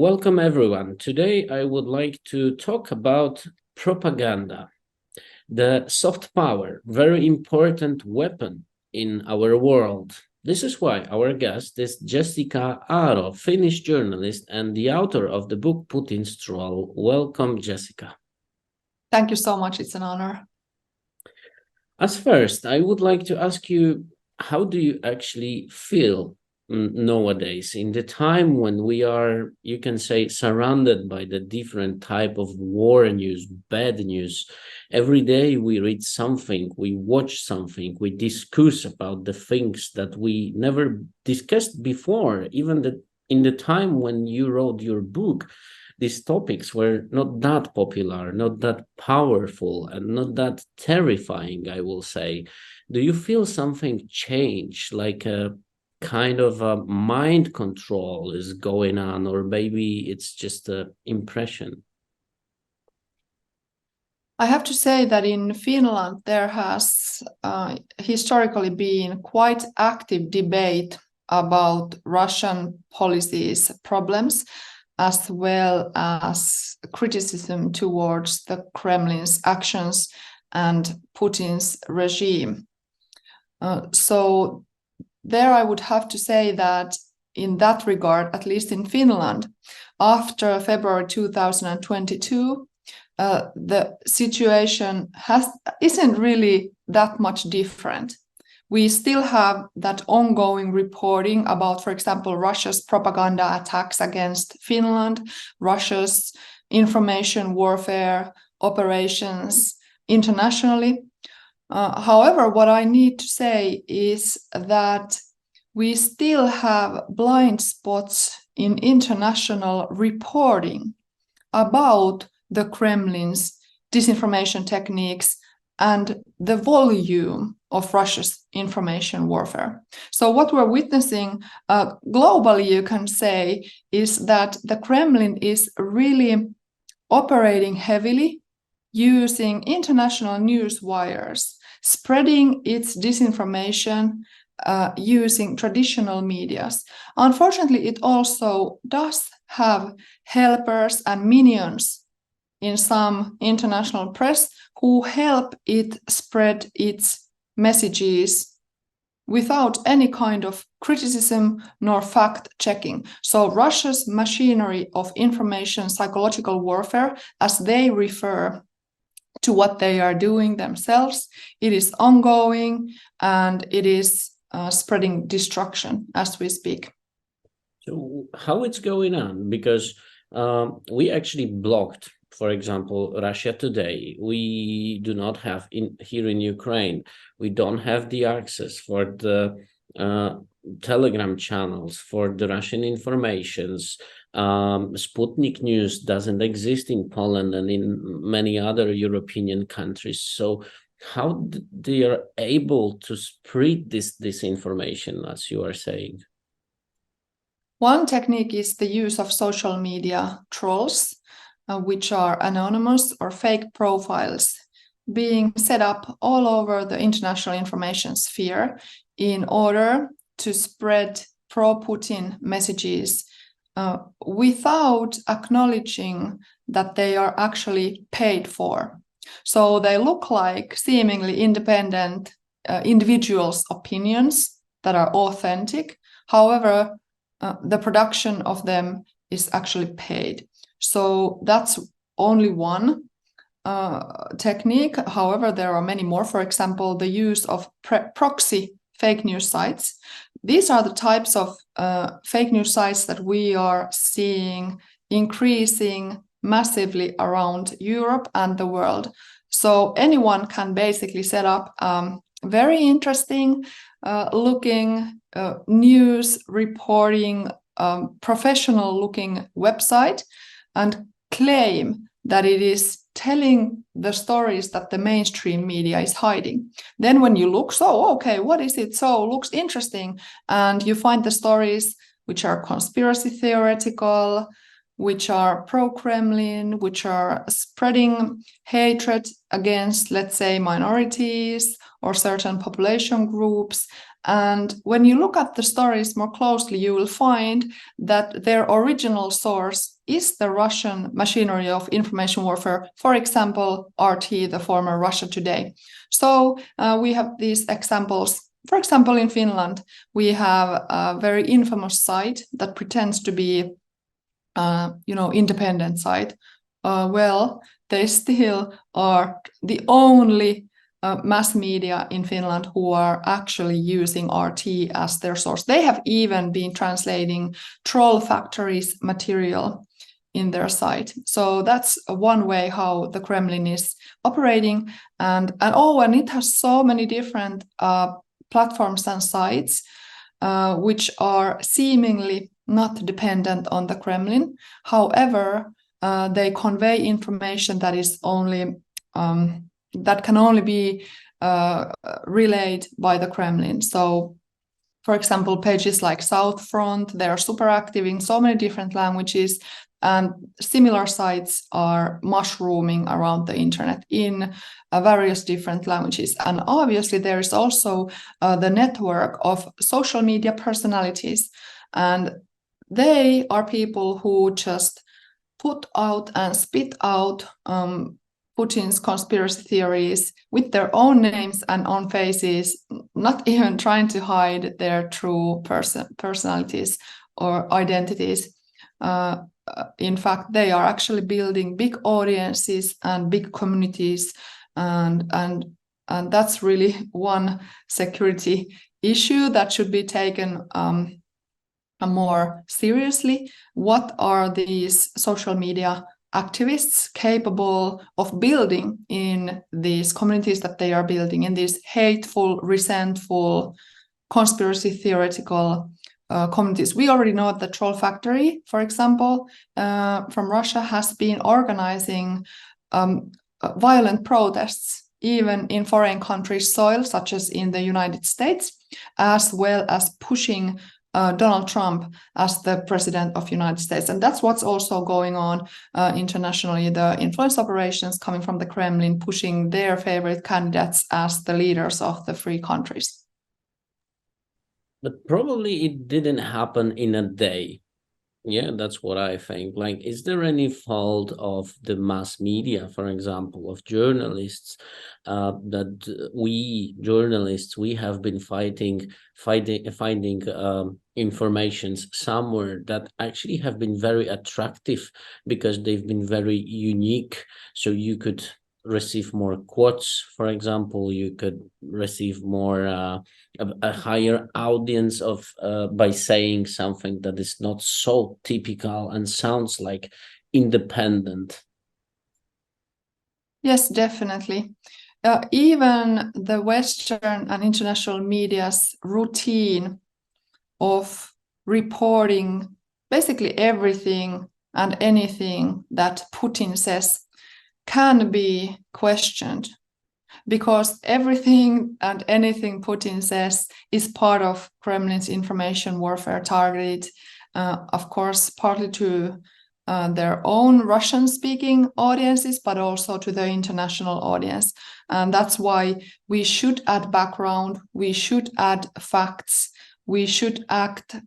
Welcome everyone. Today I would like to talk about propaganda, the soft power, very important weapon in our world. This is why our guest is Jessikka Aro, Finnish journalist and the author of the book Putin's Troll. Welcome, Jessikka. Thank you so much. It's an honor. As first, I would like to ask you, how do you actually feel nowadays in the time when we are, you can say, surrounded by the different type of war news, bad news? Every day we read something, we watch something, we discuss about the things that we never discussed before. Even in the time when you wrote your book, these topics were not that popular, not that powerful, and not that terrifying, I will say. Do you feel something change, like a kind of a mind control is going on, or maybe it's just an impression? I have to say that in Finland there has historically been quite active debate about Russian policies problems, as well as criticism towards the Kremlin's actions and Putin's regime. So there I would have to say that in that regard, at least in Finland, after February 2022, the situation isn't really that much different. We still have that ongoing reporting about, for example, Russia's propaganda attacks against Finland, Russia's information warfare operations internationally. However, what I need to say is that we still have blind spots in international reporting about the Kremlin's disinformation techniques and the volume of Russia's information warfare. So what we're witnessing globally, you can say, is that the Kremlin is really operating heavily using international news wires, spreading its disinformation using traditional medias. Unfortunately, it also does have helpers and minions in some international press who help it spread its messages without any kind of criticism nor fact-checking. So Russia's machinery of information psychological warfare, as they refer to what they are doing themselves, it is ongoing and it is spreading destruction as we speak. So how it's going on? Because we actually blocked, for example, Russia Today. We do not have here in Ukraine, we don't have the access for the Telegram channels for the Russian informations. Sputnik News doesn't exist in Poland and in many other European countries. So how they are able to spread this disinformation, as you are saying? One technique is the use of social media trolls, which are anonymous or fake profiles being set up all over the international information sphere in order to spread pro-Putin messages without acknowledging that they are actually paid for. So they look like seemingly independent individuals' opinions that are authentic. However, the production of them is actually paid. So that's only one technique. However, there are many more. For example, the use of proxy fake news sites. These are the types of fake news sites that we are seeing increasing massively around Europe and the world. So anyone can basically set up very interesting looking news reporting professional looking website and claim that it is telling the stories that the mainstream media is hiding. Then when you look, so okay, what is it? So looks interesting, and you find the stories which are conspiracy theoretical, which are pro-Kremlin, which are spreading hatred against, let's say, minorities or certain population groups. And when you look at the stories more closely, you will find that their original source is the Russian machinery of information warfare, for example, RT, the former Russia Today. So we have these examples. For example, in Finland, we have a very infamous site that pretends to be, independent site. Well, they still are the only mass media in Finland who are actually using RT as their source. They have even been translating Troll Factory's material in their site. So that's one way how the Kremlin is operating. And it has so many different platforms and sites which are seemingly not dependent on the Kremlin. However, they convey information that is only that can only be relayed by the Kremlin. So, for example, pages like South Front, they are super active in so many different languages, and similar sites are mushrooming around the internet in various different languages. And obviously, there is also the network of social media personalities, and they are people who just put out and spit out Putin's conspiracy theories with their own names and own faces, not even trying to hide their true personalities or identities. In fact, they are actually building big audiences and big communities, and that's really one security issue that should be taken more seriously. What are these social media activists capable of building in these communities that they are building, in these hateful, resentful, conspiracy theoretical communities? We already know that the Troll Factory, for example, from Russia, has been organizing violent protests even in foreign countries' soil, such as in the United States, as well as pushing Donald Trump as the president of the United States. And that's what's also going on internationally, the influence operations coming from the Kremlin, pushing their favorite candidates as the leaders of the free countries. But probably it didn't happen in a day. Yeah, that's what I think. Like, is there any fault of the mass media, for example, of journalists, that we journalists, we have been finding informations somewhere that actually have been very attractive because they've been very unique. So you could receive more quotes, for example, you could receive more a higher audience of by saying something that is not so typical and sounds like independent. Yes, definitely. Even the Western and international media's routine of reporting basically everything and anything that Putin says can be questioned, because everything and anything Putin says is part of Kremlin's information warfare, targeted, of course, partly to their own Russian-speaking audiences, but also to the international audience. And that's why we should add background, we should add facts, we should act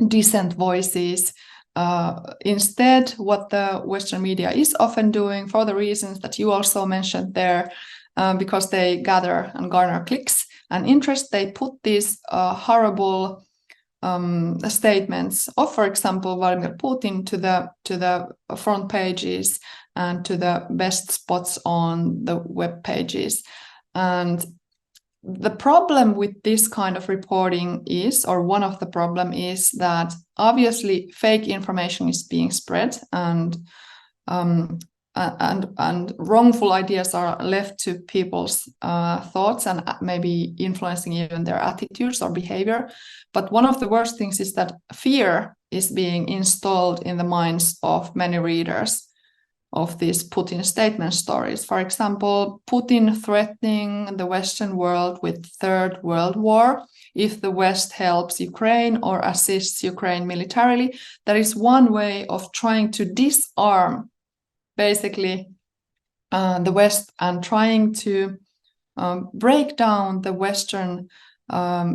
decent voices. Instead, what the Western media is often doing, for the reasons that you also mentioned there, because they gather and garner clicks and interest, they put these horrible statements of, for example, Vladimir Putin to the front pages and to the best spots on the web pages. And the problem with this kind of reporting is, or one of the problem is, that obviously fake information is being spread, and wrongful ideas are left to people's thoughts and maybe influencing even their attitudes or behavior. But one of the worst things is that fear is being installed in the minds of many readers of these Putin statement stories. For example, Putin threatening the Western world with Third World War if the West helps Ukraine or assists Ukraine militarily. That is one way of trying to disarm basically the West and trying to break down the Western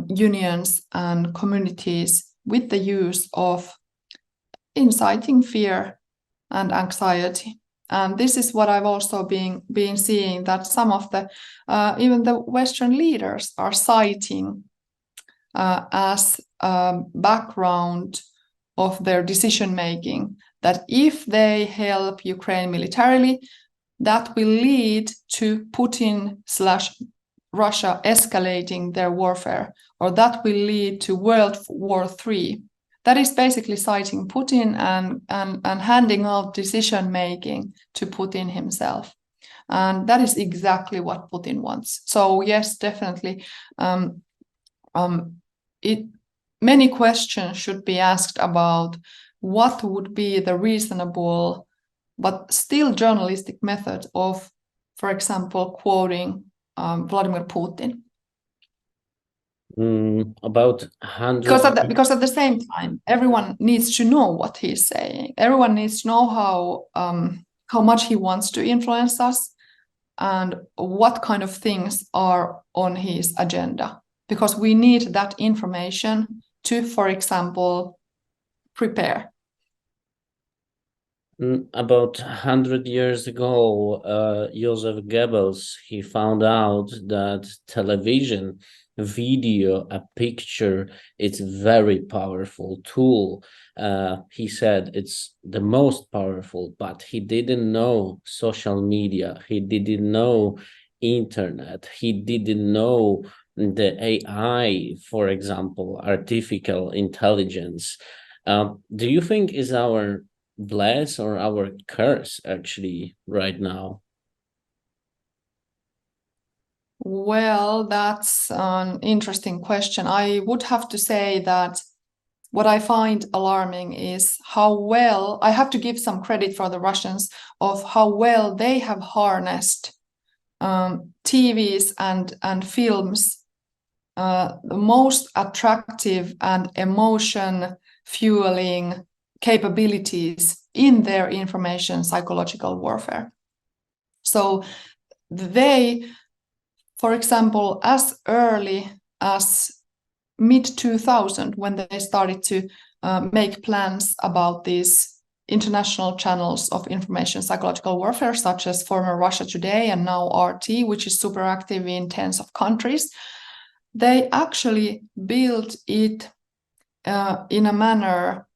unions and communities with the use of inciting fear and anxiety. And this is what I've also been seeing, that some of the even the Western leaders are citing as background of their decision making, that if they help Ukraine militarily, that will lead to Putin/Russia escalating their warfare, or that will lead to World War III. That is basically citing Putin and handing out decision making to Putin himself. And that is exactly what Putin wants. So yes, definitely, many questions should be asked about what would be the reasonable but still journalistic method of, for example, quoting Vladimir Putin. About 100 because at the same time, everyone needs to know what he's saying. Everyone needs to know how much he wants to influence us and what kind of things are on his agenda, because we need that information to, for example, prepare. About 100 years ago, Joseph Goebbels, he found out that television, video, a picture, it's a very powerful tool. He said it's the most powerful, but he didn't know social media. He didn't know internet. He didn't know the AI, for example, artificial intelligence. Do you think is our bless or our curse actually right now? Well, that's an interesting question. I would have to say that what I find alarming is how well, I have to give some credit for the Russians of how well they have harnessed TVs and films, the most attractive and emotion fueling capabilities in their information psychological warfare. So they, for example, as early as mid-2000, when they started to make plans about these international channels of information psychological warfare, such as former Russia Today and now RT, which is super active in tens of countries, they actually built it in a manner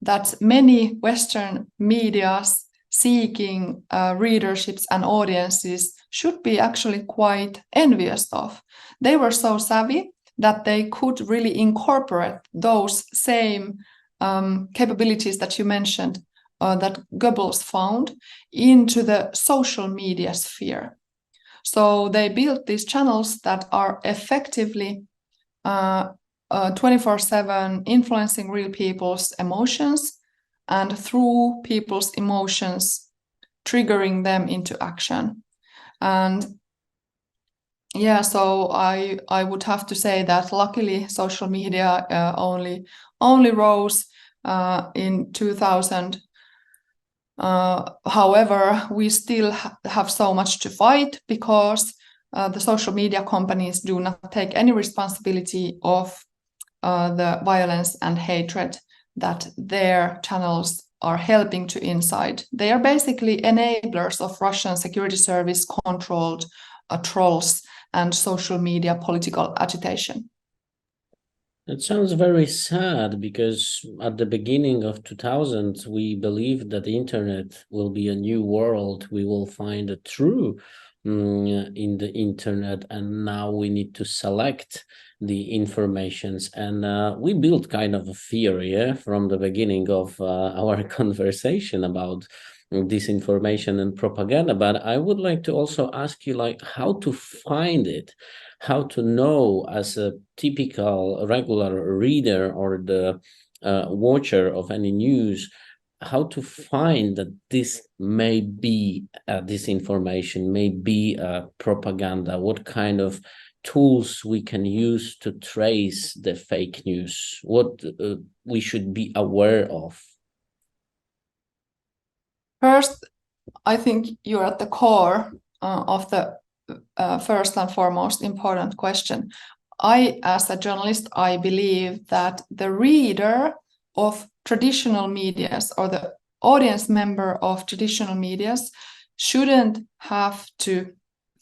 that many Western medias seeking readerships and audiences should be actually quite envious of. They were so savvy that they could really incorporate those same capabilities that you mentioned, that Goebbels found, into the social media sphere. So they built these channels that are effectively 24/7 influencing real people's emotions, and through people's emotions triggering them into action. And yeah, so I would have to say that luckily social media only rose in 2000. However, we still have so much to fight, because the social media companies do not take any responsibility of the violence and hatred that their channels are helping to incite. They are basically enablers of Russian security service controlled trolls and social media political agitation. It sounds very sad, because at the beginning of 2000, we believed that the internet will be a new world. We will find a true in the internet, and now we need to select the informations, and we built kind of a fear, from the beginning of our conversation about disinformation and propaganda. But I would like to also ask you, like, how to find it, how to know, as a typical regular reader or the watcher of any news, how to find that this may be disinformation, may be propaganda, what kind of tools we can use to trace the fake news, what we should be aware of? First, I think you're at the core of the first and foremost important question. As a journalist, I believe that the reader of traditional medias or the audience member of traditional medias shouldn't have to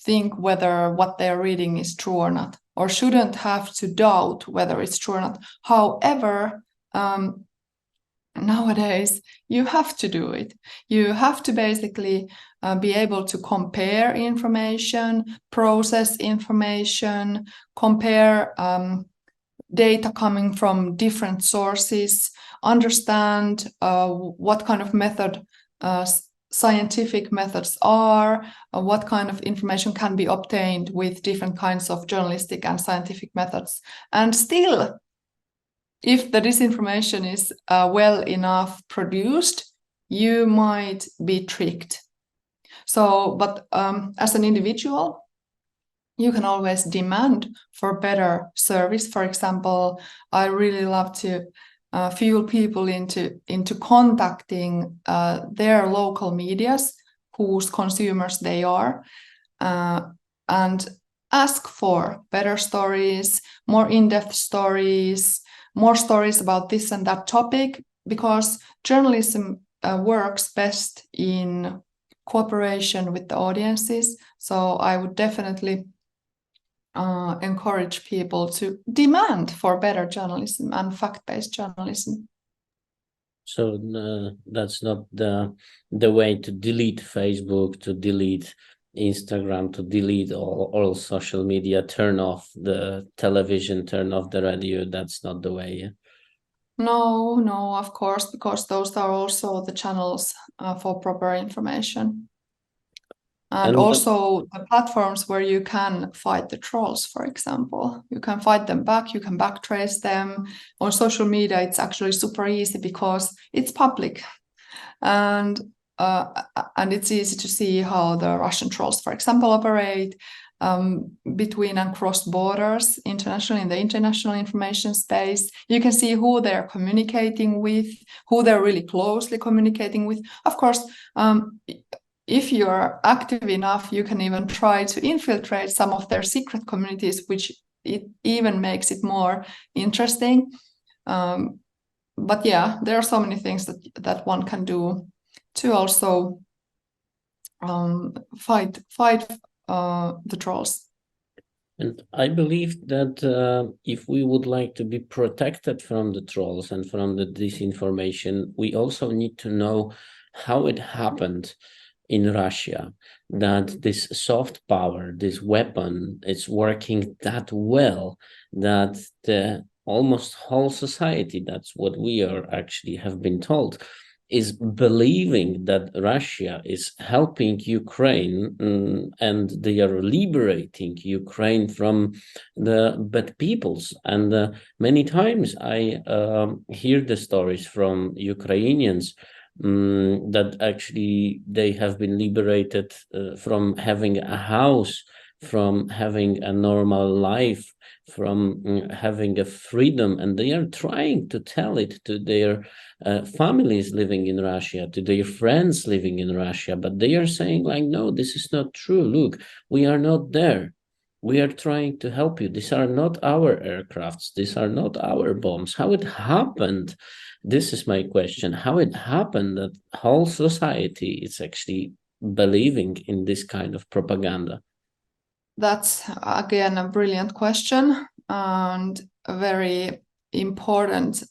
think whether what they're reading is true or not, or shouldn't have to doubt whether it's true or not. However, nowadays you have to do it. You have to basically be able to compare information, process information, compare data coming from different sources, understand what kind of method scientific methods are, what kind of information can be obtained with different kinds of journalistic and scientific methods. And still, if the disinformation is well enough produced, you might be tricked. So, but as an individual, you can always demand for better service. For example, I really love to fuel people into contacting their local medias, whose consumers they are, and ask for better stories, more in-depth stories, more stories about this and that topic, because journalism works best in cooperation with the audiences. So I would definitely encourage people to demand for better journalism and fact-based journalism. So that's not the way to delete Facebook, to delete Instagram, to delete all social media, turn off the television, turn off the radio. That's not the way. Yeah? No, of course, because those are also the channels for proper information. And also the platforms where you can fight the trolls, for example. You can fight them back, you can backtrace them. On social media, it's actually super easy because it's public. And it's easy to see how the Russian trolls, for example, operate between and cross borders internationally in the international information space. You can see who they're communicating with, who they're really closely communicating with. Of course, if you're active enough, you can even try to infiltrate some of their secret communities, which it even makes it more interesting. But yeah, there are so many things that one can do to also fight the trolls. And I believe that if we would like to be protected from the trolls and from the disinformation, we also need to know how it happened in Russia, that this soft power, this weapon, is working that well, that the almost whole society, that's what we are actually have been told, is believing that Russia is helping Ukraine and they are liberating Ukraine from the bad peoples. And many times I hear the stories from Ukrainians that actually they have been liberated from having a house, from having a normal life, from having a freedom, and they are trying to tell it to their families living in Russia, to their friends living in Russia, but they are saying like, no, this is not true. Look, we are not there. We are trying to help you. These are not our aircrafts. These are not our bombs. How it happened? This is my question. How it happened that whole society is actually believing in this kind of propaganda? That's, again, a brilliant question and a very important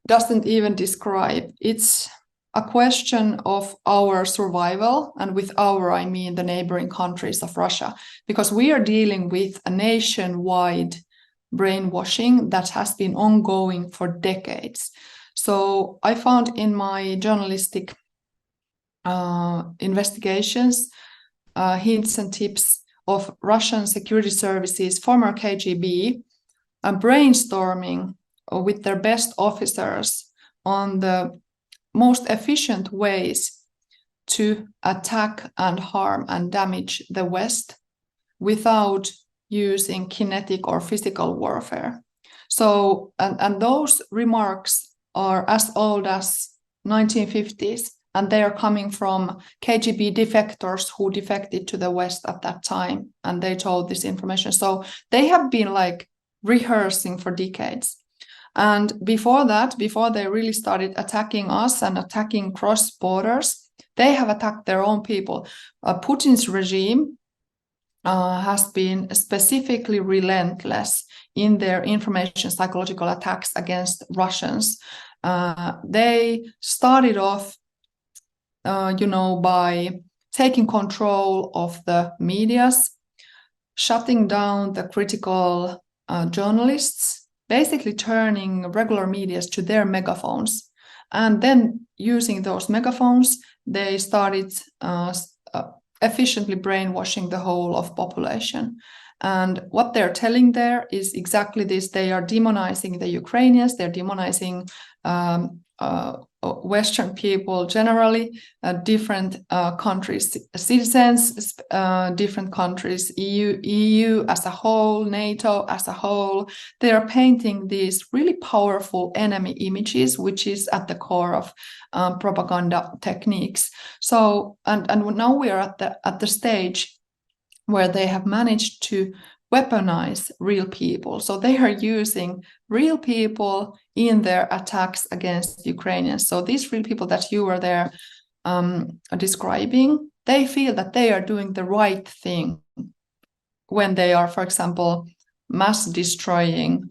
doesn't even describe. It's a question of our survival, and with our, I mean the neighboring countries of Russia, because we are dealing with a nationwide brainwashing that has been ongoing for decades. So I found in my journalistic investigations hints and tips of Russian security services, former KGB, brainstorming with their best officers on the most efficient ways to attack and harm and damage the West without using kinetic or physical warfare. So, and those remarks are as old as 1950s, and they are coming from KGB defectors who defected to the West at that time, and they told this information. So they have been like rehearsing for decades. And before that, before they really started attacking us and attacking cross borders, they have attacked their own people. Putin's regime has been specifically relentless in their information psychological attacks against Russians. They started off, by taking control of the medias, shutting down the critical journalists, basically turning regular medias to their megaphones. And then using those megaphones, they started efficiently brainwashing the whole of population. And what they're telling there is exactly this. They are demonizing the Ukrainians, they're demonizing Western people generally, different countries, citizens, different countries, EU as a whole, NATO as a whole. They are painting these really powerful enemy images, which is at the core of propaganda techniques. So, and now we are at the stage where they have managed to weaponize real people. So they are using real people in their attacks against Ukrainians. So these real people that you were there describing, they feel that they are doing the right thing when they are, for example, mass destroying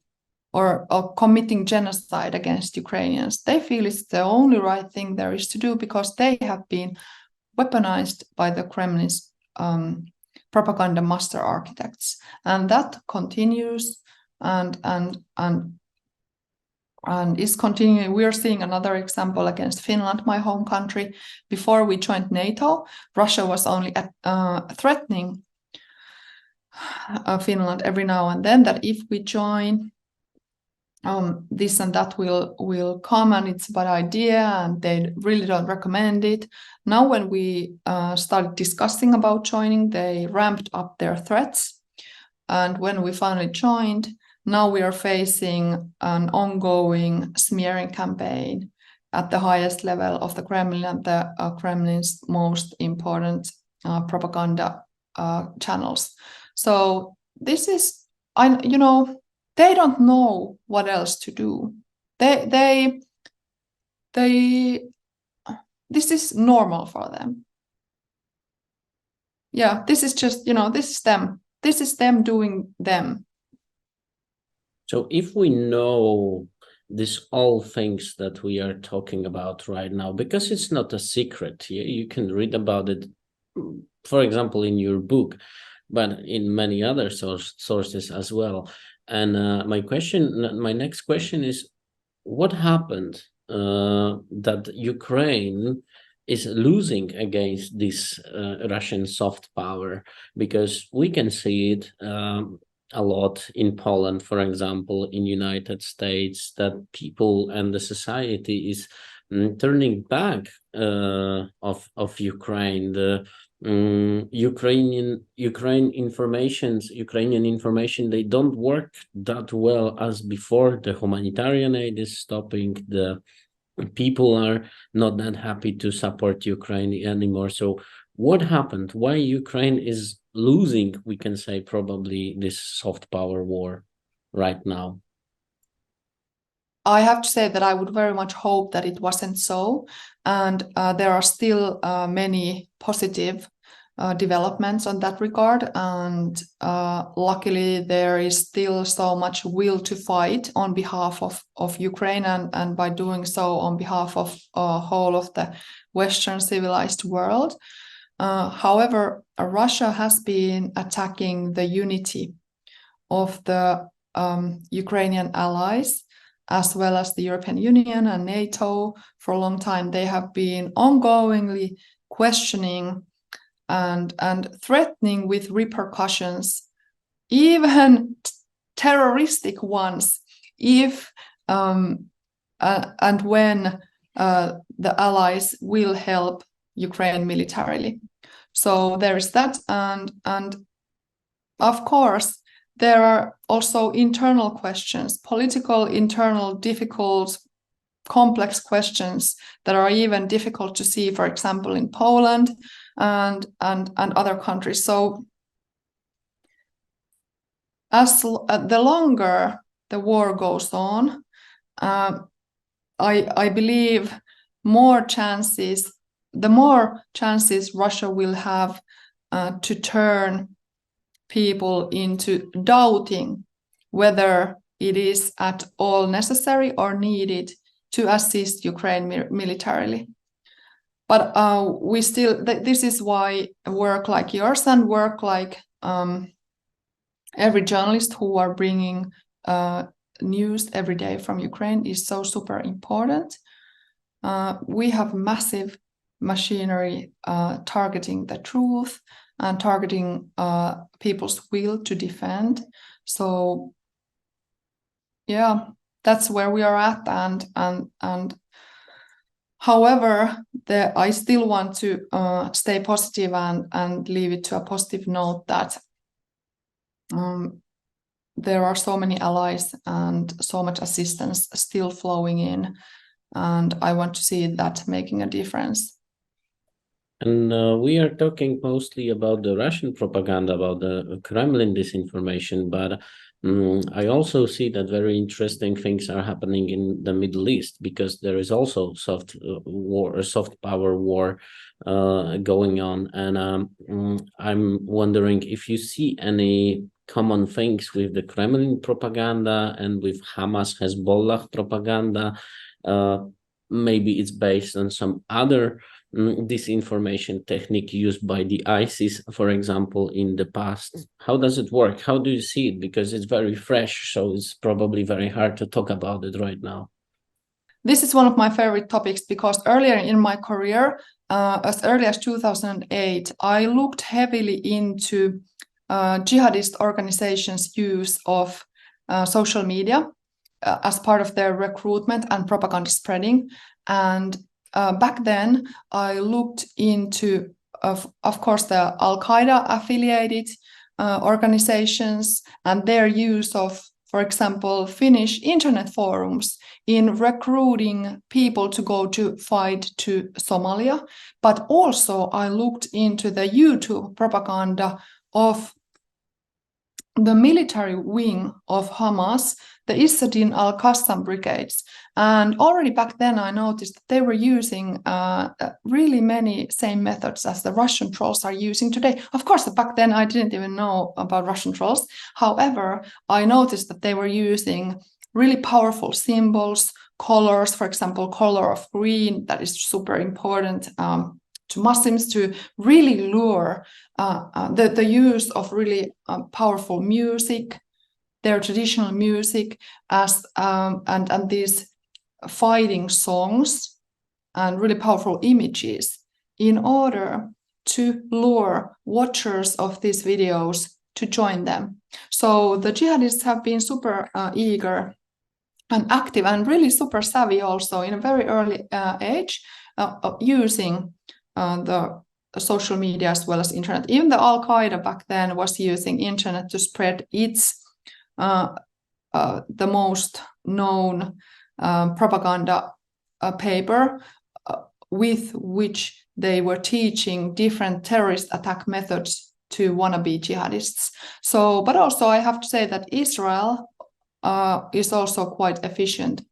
or committing genocide against Ukrainians. They feel it's the only right thing there is to do because they have been weaponized by the Kremlin's propaganda master architects, and that continues and is continuing. We are seeing another example against Finland, my home country. Before we joined NATO, Russia was only threatening Finland every now and then that if we join, this and that will come and it's a bad idea and they really don't recommend it. Now when we started discussing about joining, they ramped up their threats. And when we finally joined, now we are facing an ongoing smearing campaign at the highest level of the Kremlin and the Kremlin's most important propaganda channels. So this is, they don't know what else to do. This is normal for them. Yeah, this is just, this is them. This is them doing them. So if we know these all things that we are talking about right now, because it's not a secret, you can read about it, for example, in your book, but in many other sources as well. And my next question is, what happened that Ukraine is losing against this Russian soft power? Because we can see it a lot in Poland, for example, in United States, that people and the society is turning back of Ukraine. The Ukrainian information, they don't work that well as before. The humanitarian aid is stopping. The people are not that happy to support Ukraine anymore. So what happened? Why Ukraine is losing, we can say, probably this soft power war right now? I have to say that I would very much hope that it wasn't so. And there are still many positive developments on that regard. And luckily, there is still so much will to fight on behalf of Ukraine and by doing so on behalf of whole of the Western civilized world. However, Russia has been attacking the unity of the Ukrainian allies, as well as the European Union and NATO for a long time. They have been ongoingly questioning and threatening with repercussions, even terroristic ones, if and when the allies will help Ukraine militarily. So there is that, and of course there are also internal questions, political, internal, difficult, complex questions that are even difficult to see, for example, in Poland and other countries. So as the longer the war goes on, I believe the more chances Russia will have to turn people into doubting whether it is at all necessary or needed to assist Ukraine militarily. But this is why work like yours and work like every journalist who are bringing news every day from Ukraine is so super important. We have massive machinery targeting the truth and targeting people's will to defend. So yeah, that's where we are at. And however, I still want to stay positive and leave it to a positive note that there are so many allies and so much assistance still flowing in, and I want to see that making a difference. And we are talking mostly about the Russian propaganda, about the Kremlin disinformation, but I also see that very interesting things are happening in the Middle East, because there is also soft power war going on. And I'm wondering if you see any common things with the Kremlin propaganda and with Hamas, Hezbollah propaganda. Maybe it's based on some other disinformation technique used by the ISIS, for example, in the past. How does it work? How do you see it? Because it's very fresh, so it's probably very hard to talk about it right now. This is one of my favorite topics, because earlier in my career, as early as 2008, I looked heavily into jihadist organizations' use of social media as part of their recruitment and propaganda spreading. And back then, I looked into, of course, the Al-Qaeda affiliated organizations and their use of, for example, Finnish internet forums in recruiting people to go to fight to Somalia. But also I looked into the YouTube propaganda of the military wing of Hamas, the Issaddin al-Qassam brigades. And already back then I noticed that they were using really many same methods as the Russian trolls are using today. Of course, back then I didn't even know about Russian trolls. However, I noticed that they were using really powerful symbols, colors, for example, color of green, that is super important to Muslims, to really lure the use of really powerful music, their traditional music, as and these fighting songs and really powerful images, in order to lure watchers of these videos to join them. So the jihadists have been super eager and active and really super savvy also in a very early age, using the social media as well as internet. Even the Al-Qaeda back then was using internet to spread its the most known propaganda paper with which they were teaching different terrorist attack methods to wannabe jihadists. So, but also I have to say that Israel is also quite efficient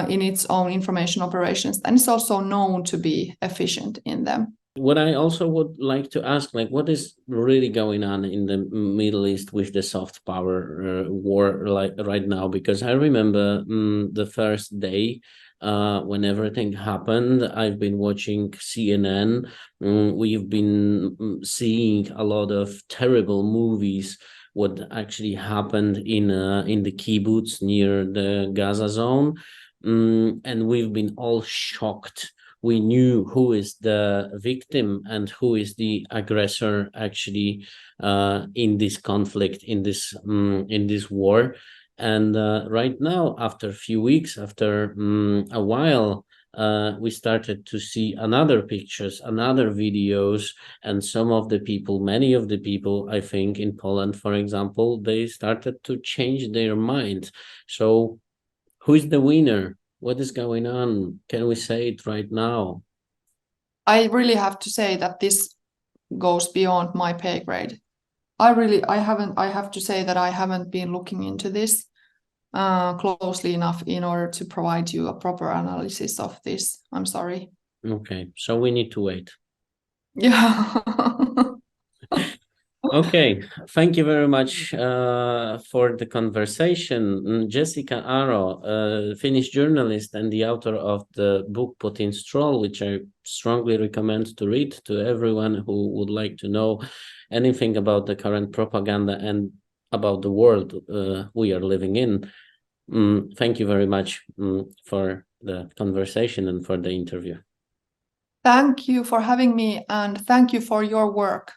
in its own information operations, and it's also known to be efficient in them. What I also would like to ask, like, what is really going on in the Middle East with the soft power war, like right now? Because I remember the first day when everything happened, I've been watching CNN. We've been seeing a lot of terrible movies, what actually happened in the kibbutz near the Gaza zone. And we've been all shocked. We knew who is the victim and who is the aggressor actually in this conflict, in this war. And right now, after a few weeks, after a while, we started to see another pictures, another videos, and some of the people, many of the people, I think in Poland, for example, they started to change their mind. So who is the winner? What is going on? Can we say it right now? I really have to say that this goes beyond my pay grade. I have to say that I haven't been looking into this. closely enough in order to provide you a proper analysis of this. I'm sorry. Okay, so we need to wait. Yeah. Okay, thank you very much for the conversation. Jessikka Aro, Finnish journalist and the author of the book Putin's Troll, which I strongly recommend to read to everyone who would like to know anything about the current propaganda and about the world we are living in. Thank you very much for the conversation and for the interview. Thank you for having me, and thank you for your work.